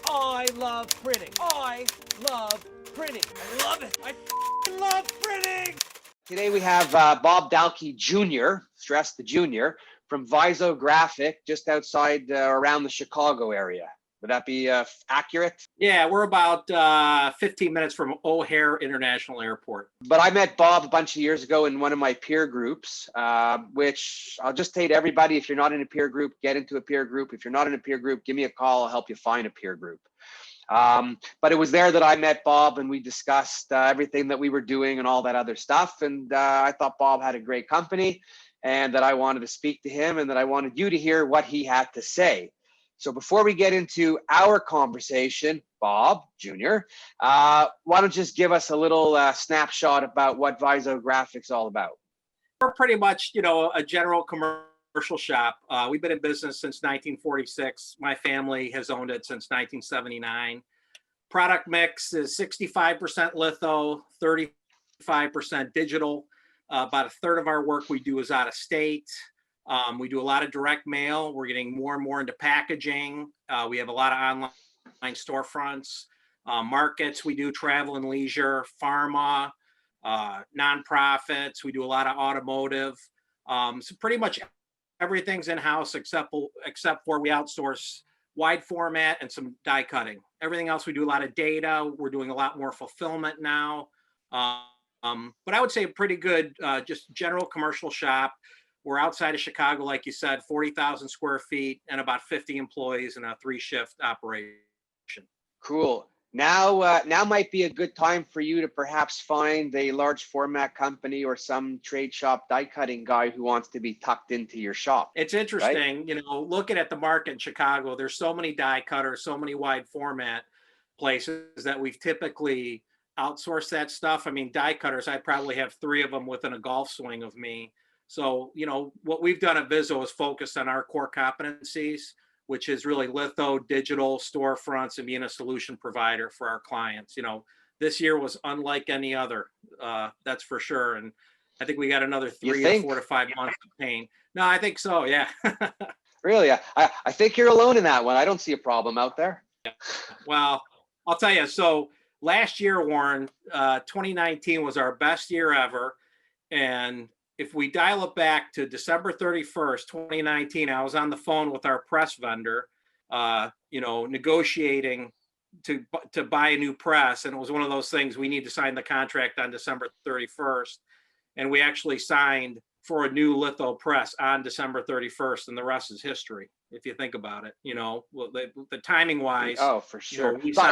I love printing. I love printing. I love it. I love printing. Today we have Bob Dahlke Jr., stress the junior, from VISOgraphic, just outside around the Chicago area. Would that be accurate? Yeah, we're about 15 minutes from O'Hare International Airport. But I met Bob a bunch of years ago in one of my peer groups, which I'll just say to everybody, if you're not in a peer group, get into a peer group. If you're not in a peer group, give me a call. I'll help you find a peer group. But it was there that I met Bob and we discussed everything that we were doing and all that other stuff. And I thought Bob had a great company and that I wanted to speak to him and that I wanted you to hear what he had to say. So before we get into our conversation, Bob Jr., why don't you just give us a little snapshot about what VISOgraphic's all about? We're pretty much, a general commercial shop. We've been in business since 1946. My family has owned it since 1979. Product mix is 65% litho, 35% digital. About a third of our work we do is out of state. We do a lot of direct mail. We're getting more and more into packaging. We have a lot of online storefronts, markets. We do travel and leisure, pharma, nonprofits. We do a lot of automotive. So pretty much everything's in-house except for we outsource wide format and some die cutting. Everything else, we do a lot of data. We're doing a lot more fulfillment now. But I would say a pretty good, just general commercial shop. We're outside of Chicago, like you said, 40,000 square feet and about 50 employees in a 3-shift operation. Cool. Now might be a good time for you to perhaps find a large format company or some trade shop die cutting guy who wants to be tucked into your shop. It's interesting, right? Looking at the market in Chicago, there's so many die cutters, so many wide format places that we've typically outsourced that stuff. I mean, die cutters, I probably have 3 of them within a golf swing of me. So, what we've done at Viso is focus on our core competencies, which is really litho, digital, storefronts, and being a solution provider for our clients. This year was unlike any other, that's for sure. And I think we got another 3 to 4 to 5 months of pain. No, I think so, yeah. Really? I think you're alone in that one. I don't see a problem out there. Yeah. Well, I'll tell you, so last year, Warren, 2019 was our best year ever. And if we dial it back to December 31st, 2019, I was on the phone with our press vendor, negotiating to buy a new press. And it was one of those things, we need to sign the contract on December 31st. And we actually signed for a new litho press on December 31st, and the rest is history. If you think about it, the timing wise. Oh, for sure. So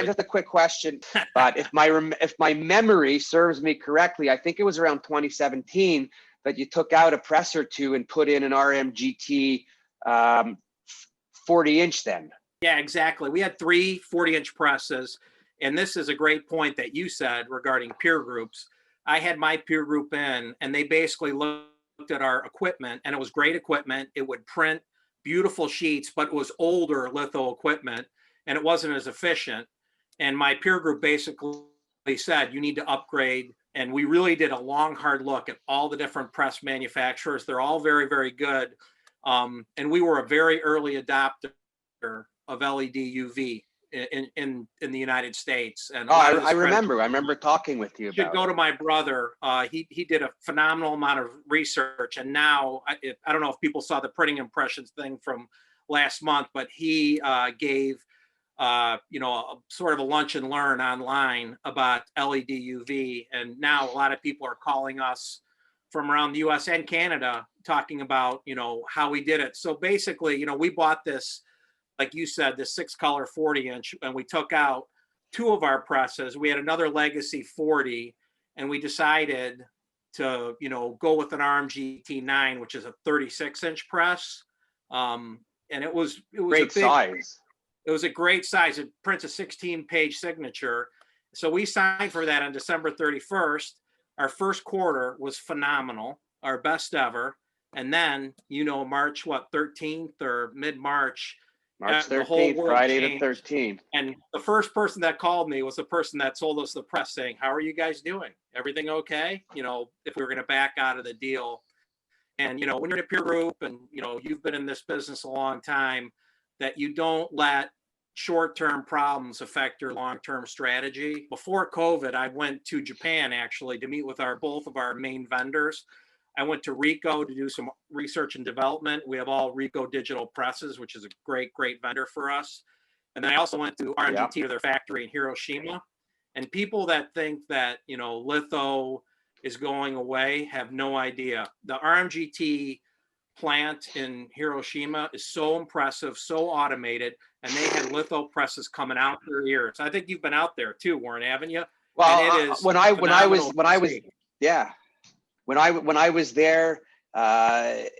just a quick question, but if my memory serves me correctly, I think it was around 2017 that you took out a press or two and put in an RMGT 40-inch then. Yeah, exactly. We had 3 40-inch presses, and this is a great point that you said regarding peer groups. I had my peer group in, and they basically looked at our equipment, and it was great equipment. It would print beautiful sheets, but it was older litho equipment, and it wasn't as efficient. And my peer group basically said, you need to upgrade. And we really did a long, hard look at all the different press manufacturers. They're all very, very good. And we were a very early adopter of LED UV in the United States. And I remember talking with you about it. You should go to my brother. He did a phenomenal amount of research, and now I don't know if people saw the printing impressions thing from last month, but he gave sort of a lunch and learn online about LED UV, and now a lot of people are calling us from around the US and Canada talking about how we did it. So basically, we bought this, like you said, the 6-color 40-inch, and we took out 2 of our presses. We had another legacy 40, and we decided to, go with an RMGT 9, which is a 36-inch press. And it was great size. It was a great size. It prints a 16-page signature. So we signed for that on December 31st. Our first quarter was phenomenal, our best ever. And then, March 13th or mid-March, March 13th, Friday the 13th. And the first person that called me was the person that sold us the press, saying, how are you guys doing? Everything okay? If we were going to back out of the deal. And, when you're in a peer group and, you've been in this business a long time, that you don't let short-term problems affect your long-term strategy. Before COVID, I went to Japan actually to meet with both of our main vendors. I went to Ricoh to do some research and development. We have all Ricoh digital presses, which is a great vendor for us. And then I also went to RMGT to their factory in Hiroshima. And people that think that, you know, litho is going away have no idea. The RMGT plant in Hiroshima is so impressive, so automated, and they had litho presses coming out their ears. I think you've been out there too, Warren, haven't you? Well, and it is when I was there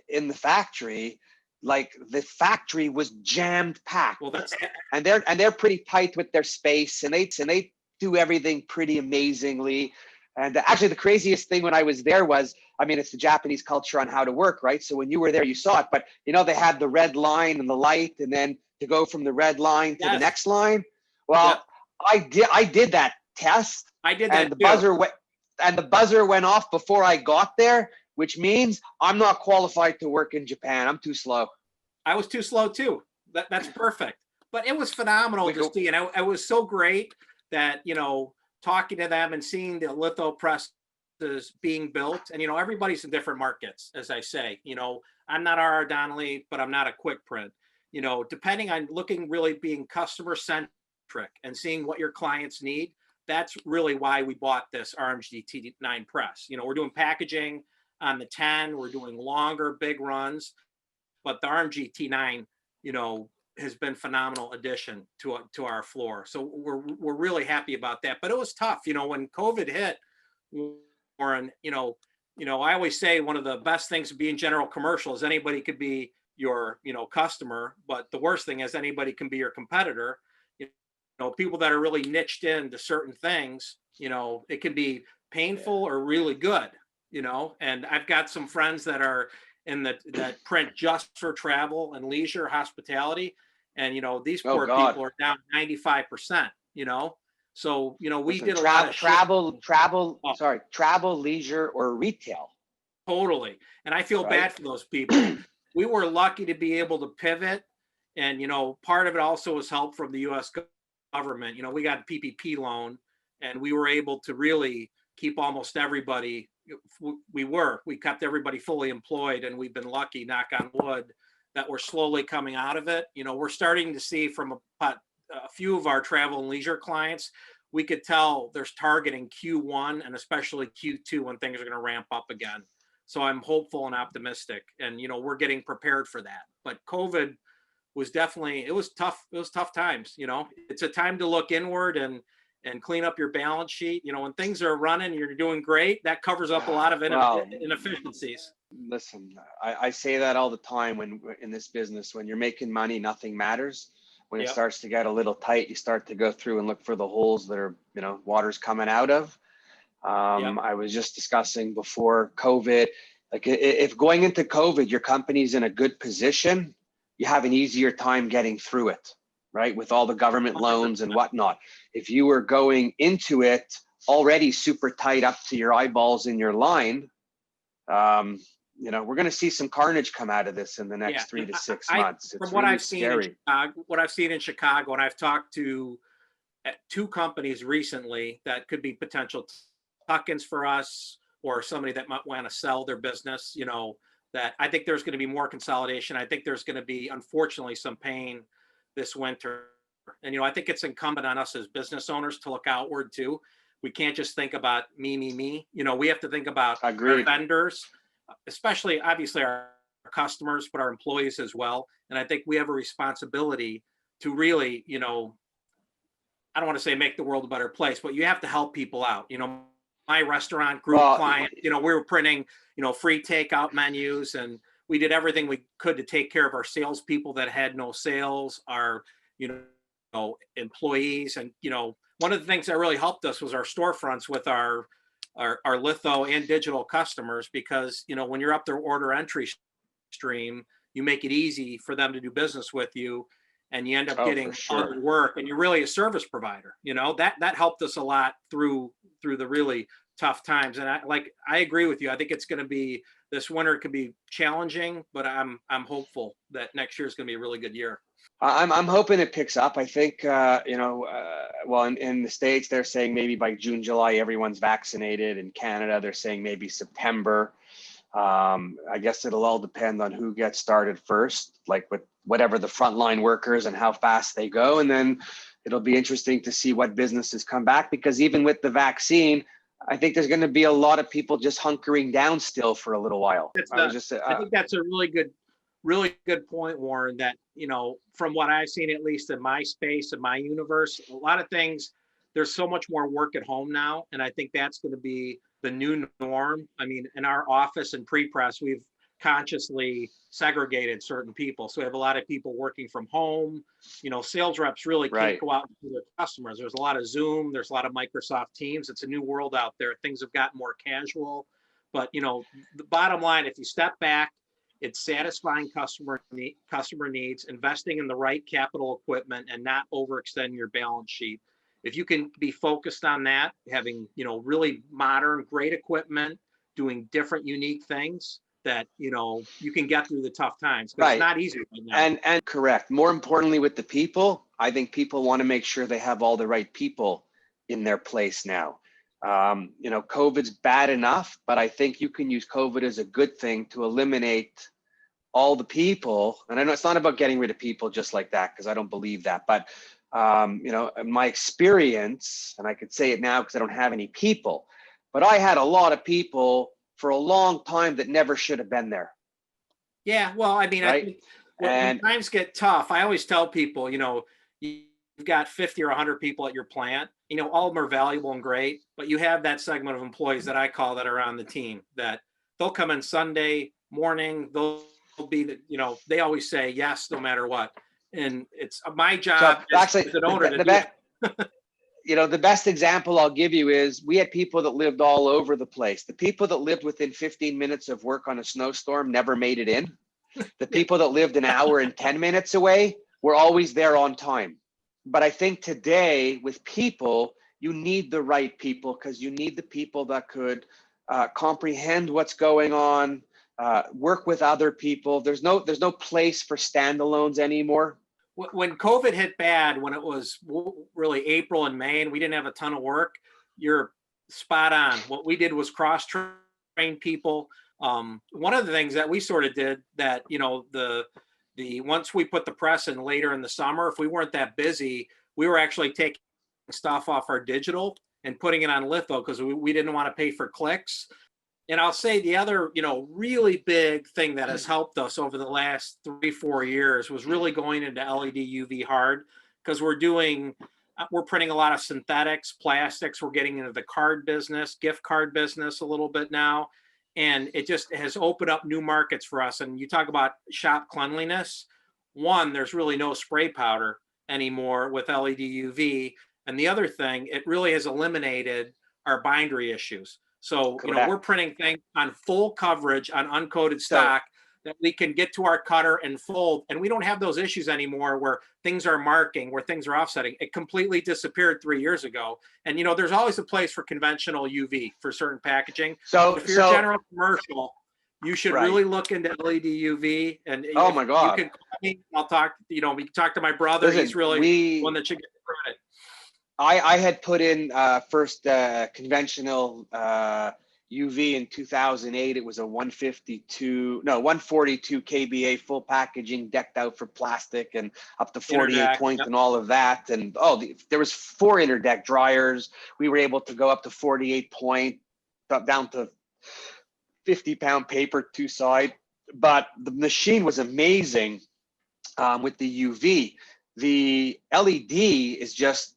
in the factory, like the factory was jammed packed. Well, and they're pretty tight with their space, and they do everything pretty amazingly. And actually, the craziest thing when I was there was, I mean, it's the Japanese culture on how to work, right? So when you were there, you saw it. But you know, they had the red line and the light, and then to go from the red line to the next line. Well, I did that test. I did that, and the buzzer went off before I got there, which means I'm not qualified to work in Japan. I'm too slow. I was too slow too. That's perfect. But it was phenomenal to see, and it was so great that, you know, talking to them and seeing the litho presses being built. And, you know, everybody's in different markets, as I say. You know, I'm not R.R. Donnelly, but I'm not a quick print. You know, depending on really being customer centric and seeing what your clients need, that's really why we bought this RMGT 9 press. You know, we're doing packaging on the 10, we're doing longer, big runs, but the RMGT 9, you know, has been phenomenal addition to our floor. So we're really happy about that. But it was tough, you know, when COVID hit, Warren, you know, I always say one of the best things of being general commercial is anybody could be your, you know, customer, but the worst thing is anybody can be your competitor. You know, people that are really niched into certain things, you know, it can be painful or really good, you know. And I've got some friends that are in that print just for travel and leisure, hospitality, and you know, these poor people are down 95%, you know. So, you know, we did a lot of travel, leisure, or retail. Totally. And I feel bad for those people. We were lucky to be able to pivot, and you know, part of it also was help from the US government. You know, we got a PPP loan, and we were able to really keep almost everybody. We kept everybody fully employed, and we've been lucky, knock on wood, that we're slowly coming out of it. You know, we're starting to see from a few of our travel and leisure clients, we could tell there's targeting Q1 and especially Q2 when things are going to ramp up again. So I'm hopeful and optimistic, and you know, we're getting prepared for that. But COVID was definitely, it was tough. It was tough times. You know, it's a time to look inward and clean up your balance sheet. You know, when things are running, you're doing great. That covers up a lot of inefficiencies. Listen, I say that all the time when in this business, when you're making money, nothing matters. When it starts to get a little tight, you start to go through and look for the holes that are, you know, water's coming out of. I was just discussing before COVID, like if going into COVID, your company's in a good position, you have an easier time getting through it, right? With all the government loans and whatnot. If you were going into it already super tight up to your eyeballs in your line, you know, we're going to see some carnage come out of this in the next 3 to 6 months. From what I've seen in Chicago, and I've talked to 2 companies recently that could be potential tuck-ins for us, or somebody that might want to sell their business, you know, that I think there's going to be more consolidation. I think there's going to be, unfortunately, some pain this winter. And, you know, I think it's incumbent on us as business owners to look outward too. We can't just think about me. You know, we have to think about our vendors, especially obviously our customers, but our employees as well. And I think we have a responsibility to really, you know, I don't want to say make the world a better place, but you have to help people out. You know, my restaurant group client, you know, we were printing, you know, free takeout menus, and we did everything we could to take care of our salespeople that had no sales, our, you know, employees. And, you know, one of the things that really helped us was our storefronts with our litho and digital customers, because, you know, when you're up their order entry stream, you make it easy for them to do business with you, and you end up getting other work, and you're really a service provider. You know, that helped us a lot through the really tough times. And I agree with you. I think it's going to be, this winter could be challenging, but I'm hopeful that next year is going to be a really good year. I'm hoping it picks up. I think, well, in the States, they're saying maybe by June, July, everyone's vaccinated. In Canada, they're saying maybe September. I guess it'll all depend on who gets started first, like with whatever the frontline workers and how fast they go. And then it'll be interesting to see what businesses come back, because even with the vaccine, I think there's going to be a lot of people just hunkering down still for a little while. I think that's a really good point, Warren, that, from what I've seen, at least in my space, in my universe, a lot of things, there's so much more work at home now. And I think that's going to be the new norm. I mean, in our office and pre-press, we've consciously segregated certain people. So we have a lot of people working from home. Sales reps really can't go out to their customers. There's a lot of Zoom, there's a lot of Microsoft Teams. It's a new world out there. Things have gotten more casual. But, the bottom line, if you step back, it's satisfying customer needs, investing in the right capital equipment, and not overextending your balance sheet. If you can be focused on that, having, really modern, great equipment, doing different, unique things, that, you can get through the tough times. But it's not easy right now. And correct. More importantly, with the people, I think people want to make sure they have all the right people in their place now. COVID's bad enough, but I think you can use COVID as a good thing to eliminate all the people. And I know it's not about getting rid of people just like that, because I don't believe that. But, in my experience, and I could say it now because I don't have any people, but I had a lot of people for a long time that never should have been there. Yeah, well, I mean, right? I think when times get tough, I always tell people, you've got 50 or 100 people at your plant, all of them are valuable and great, but you have that segment of employees that I call that are on the team, that they'll come in Sunday morning, they'll be, they always say yes, no matter what. And it's my job as an owner to do it. The best example I'll give you is we had people that lived all over the place. The people that lived within 15 minutes of work on a snowstorm never made it in. The people that lived an hour and 10 minutes away were always there on time. But I think today with people, you need the right people, because you need the people that could comprehend what's going on, work with other people. There's no place for standalones anymore. When COVID hit bad, when it was really April and May, and we didn't have a ton of work, you're spot on. What we did was cross-train people. One of the things that we sort of did that, once we put the press in later in the summer, if we weren't that busy, we were actually taking stuff off our digital and putting it on litho, because we didn't want to pay for clicks. And I'll say the other, really big thing that has helped us over the last 3-4 years was really going into LED UV hard, because we're printing a lot of synthetics, plastics. We're getting into the card business, gift card business a little bit now. And it just has opened up new markets for us. And you talk about shop cleanliness. One, there's really no spray powder anymore with LED UV. And the other thing, it really has eliminated our bindery issues. So, we're printing things on full coverage on uncoated stock that we can get to our cutter and fold. And we don't have those issues anymore where things are marking, where things are offsetting. It completely disappeared 3 years ago. And, there's always a place for conventional UV for certain packaging. So if you're general commercial, you should really look into LED UV. And oh my God, you can call me. I'll talk, we can talk to my brother. Listen, he's really one that should get credit. I had put in first conventional UV in 2008. It was a 142 kBA full packaging, decked out for plastic and up to 48 point and all of that. And there was 4 interdeck dryers. We were able to go up to 48 point, down to 50-pound paper 2-side. But the machine was amazing with the UV. The LED is just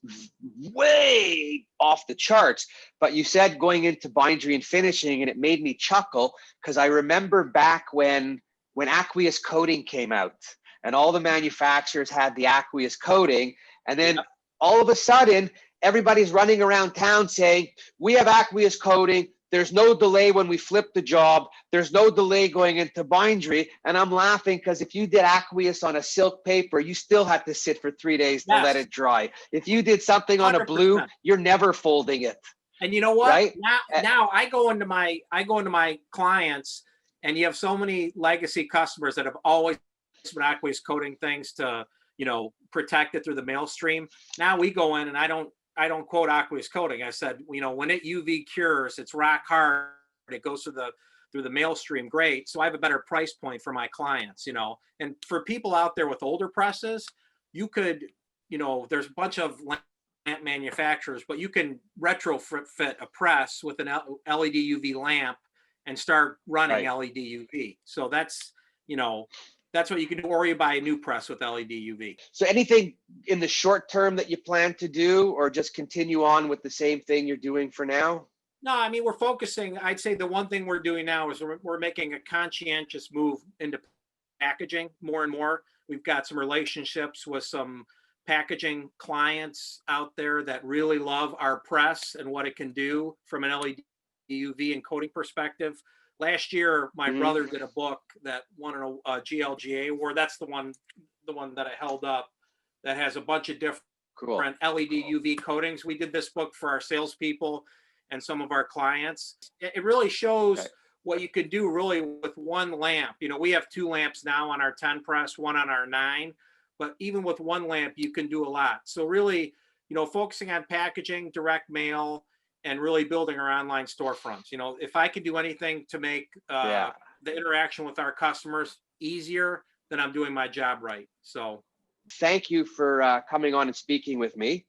way off the charts. But you said going into bindery and finishing, and it made me chuckle, because I remember back when aqueous coating came out and all the manufacturers had the aqueous coating, and then all of a sudden everybody's running around town saying, we have aqueous coating. There's no delay when we flip the job. There's no delay going into bindery. And I'm laughing, because if you did aqueous on a silk paper, you still had to sit for 3 days to let it dry. If you did something on 100%. A blue, you're never folding it. And you know what? Right? Now I go into my clients, and you have so many legacy customers that have always been aqueous coating things to, protect it through the mail stream. Now we go in and I don't quote aqueous coating. I said, when it UV cures, it's rock hard. It goes through the mail stream. Great. So I have a better price point for my clients, and for people out there with older presses, you could, there's a bunch of lamp manufacturers, but you can retrofit a press with an LED UV lamp and start running LED UV. So that's what you can do, or you buy a new press with LED UV. So anything in the short term that you plan to do, or just continue on with the same thing you're doing for now? No, I mean, we're focusing. I'd say the one thing we're doing now is we're making a conscientious move into packaging more and more. We've got some relationships with some packaging clients out there that really love our press and what it can do from an LED UV and coating perspective. Last year, my brother did a book that won a GLGA award. That's the one that I held up that has a bunch of different LED UV coatings. We did this book for our salespeople and some of our clients. It really shows what you could do really with one lamp. We have 2 lamps now on our 10 press, 1 on our 9, but even with 1 lamp, you can do a lot. So really, focusing on packaging, direct mail, and really building our online storefronts. If I could do anything to make the interaction with our customers easier, then I'm doing my job right. So thank you for coming on and speaking with me.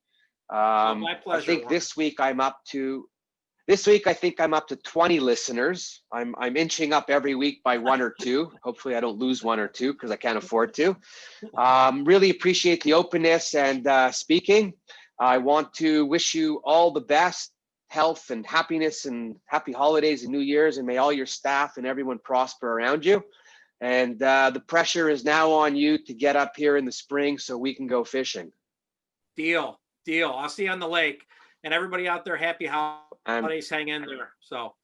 My pleasure. I think this week I think I'm up to 20 listeners. I'm inching up every week by 1 or 2. Hopefully I don't lose 1 or 2 because I can't afford to. Really appreciate the openness and speaking. I want to wish you all the best health and happiness and happy holidays and New Year's, and may all your staff and everyone prosper around you. And the pressure is now on you to get up here in the spring so we can go fishing. Deal. I'll see you on the lake. And everybody out there, happy holidays. Hang in there. So